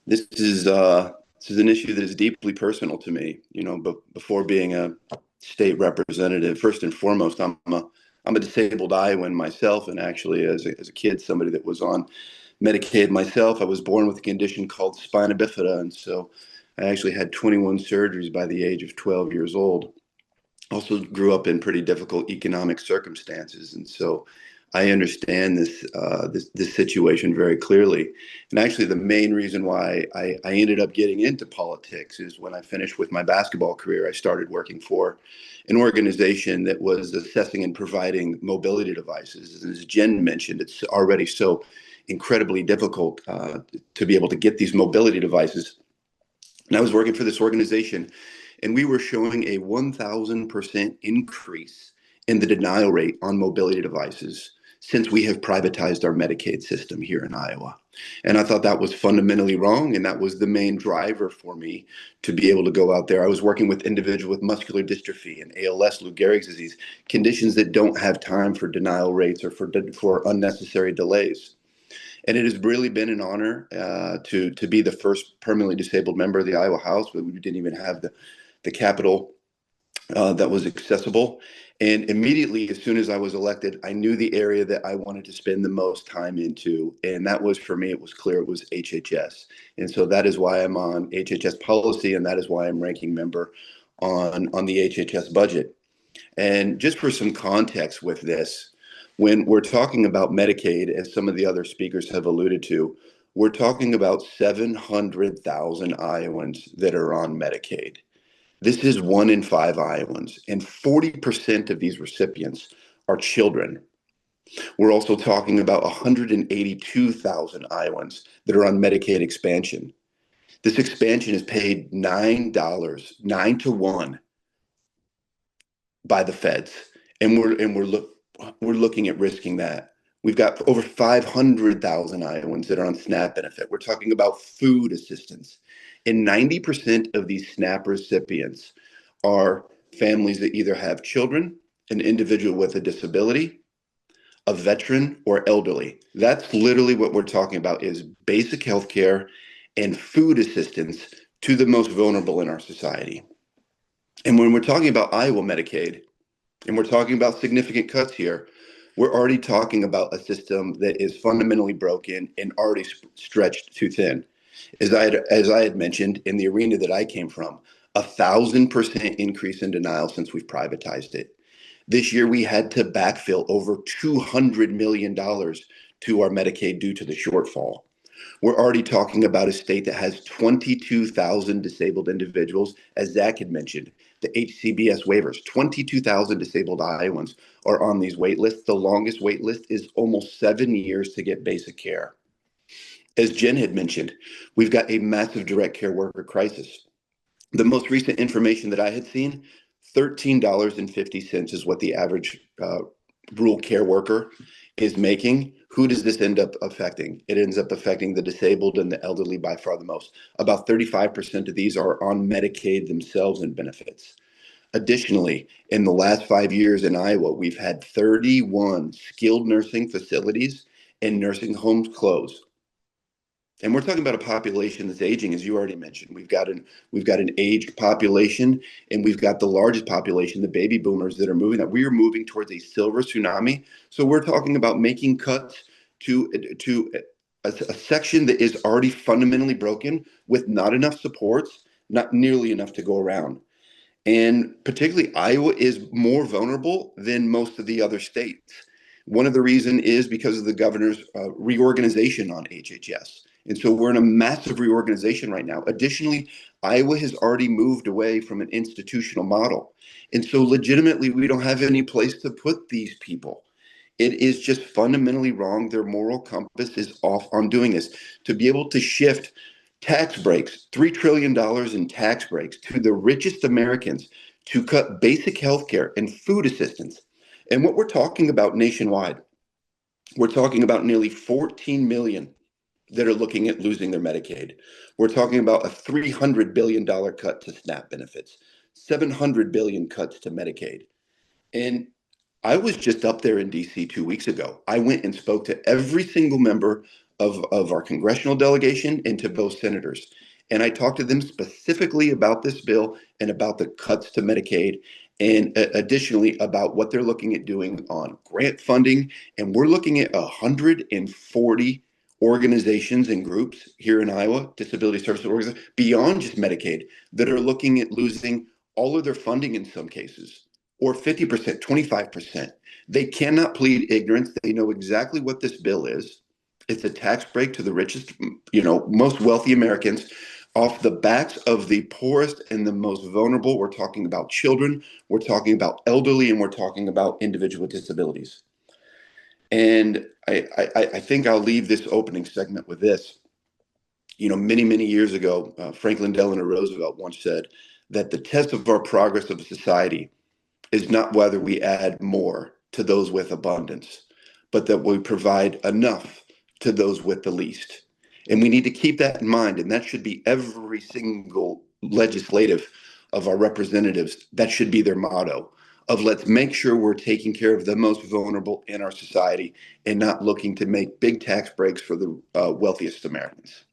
This is an issue that is deeply personal to me. But before being a state representative, first and foremost, I'm a disabled Iowan myself, and actually, as a kid, somebody that was on Medicaid myself. I was born with a condition called spina bifida, and so I actually had 21 surgeries by the age of 12 years old. Also grew up in pretty difficult economic circumstances, and so I understand this situation very clearly. And actually, the main reason why I ended up getting into politics is when I finished with my basketball career, I started working for an organization that was assessing and providing mobility devices. And as Jen mentioned, it's already so incredibly difficult to be able to get these mobility devices. And I was working for this organization, and we were showing a 1,000% increase in the denial rate on mobility devices since we have privatized our Medicaid system here in Iowa. And I thought that was fundamentally wrong. And that was the main driver for me to be able to go out there. I was working with individuals with muscular dystrophy and ALS, Lou Gehrig's disease, conditions that don't have time for denial rates or for unnecessary delays. And it has really been an honor to be the first permanently disabled member of the Iowa House. We didn't even have the capital that was accessible. And immediately, as soon as I was elected, I knew the area that I wanted to spend the most time into. And that was, for me, it was clear it was HHS. And so that is why I'm on HHS policy, and that is why I'm ranking member on the HHS budget. And just for some context with this, when we're talking about Medicaid, as some of the other speakers have alluded to, we're talking about 700,000 Iowans that are on Medicaid. This is 1 in 5 Iowans, and 40% of these recipients are children. We're also talking about 182,000 Iowans that are on Medicaid expansion. This expansion is paid $9, 9 to 1 by the feds, and we're looking at risking that. We've got over 500,000 Iowans that are on SNAP benefit. We're talking about food assistance, and 90% of these SNAP recipients are families that either have children, an individual with a disability, a veteran, or elderly. That's literally what we're talking about: is basic health care and food assistance to the most vulnerable in our society. And when we're talking about Iowa Medicaid, and we're talking about significant cuts here, we're already talking about a system that is fundamentally broken and already stretched too thin. As I had mentioned, in the arena that I came from, 1,000% increase in denial since we've privatized it. This year, we had to backfill over $200 million to our Medicaid due to the shortfall. We're already talking about a state that has 22,000 disabled individuals, as Zach had mentioned. The HCBS waivers, 22,000 disabled Iowans are on these wait lists. The longest wait list is almost 7 years to get basic care. As Jen had mentioned, we've got a massive direct care worker crisis. The most recent information that I had seen, $13.50 is what the average rural care worker is making. Who does this end up affecting? It ends up affecting the disabled and the elderly by far the most. About 35% of these are on Medicaid themselves and benefits. Additionally, in the last 5 years in Iowa, we've had 31 skilled nursing facilities and nursing homes close. And we're talking about a population that's aging, as you already mentioned. We've got an aged population, and we've got the largest population, the baby boomers, that are moving. That we are moving towards a silver tsunami. So we're talking about making cuts to a section that is already fundamentally broken, with not enough supports, not nearly enough to go around. And particularly, Iowa is more vulnerable than most of the other states. One of the reasons is because of the governor's reorganization on HHS. And so we're in a massive reorganization right now. Additionally, Iowa has already moved away from an institutional model. And so legitimately, we don't have any place to put these people. It is just fundamentally wrong. Their moral compass is off on doing this. To be able to shift tax breaks, $3 trillion in tax breaks to the richest Americans, to cut basic health care and food assistance. And what we're talking about nationwide, we're talking about nearly 14 million that are looking at losing their Medicaid. We're talking about a $300 billion cut to SNAP benefits, 700 billion cuts to Medicaid. And I was just up there in DC 2 weeks ago. I went and spoke to every single member of our congressional delegation and to both senators. And I talked to them specifically about this bill and about the cuts to Medicaid, and additionally about what they're looking at doing on grant funding. And we're looking at 140 organizations and groups here in Iowa, disability services organizations, beyond just Medicaid, that are looking at losing all of their funding in some cases, or 50%, 25%. They cannot plead ignorance. They know exactly what this bill is. It's a tax break to the richest, most wealthy Americans off the backs of the poorest and the most vulnerable. We're talking about children, we're talking about elderly, and we're talking about individuals with disabilities. And I think I'll leave this opening segment with this. Many, many years ago, Franklin Delano Roosevelt once said that the test of our progress of a society is not whether we add more to those with abundance, but that we provide enough to those with the least. And we need to keep that in mind. And that should be every single legislative of our representatives. That should be their motto of let's make sure we're taking care of the most vulnerable in our society and not looking to make big tax breaks for the wealthiest Americans.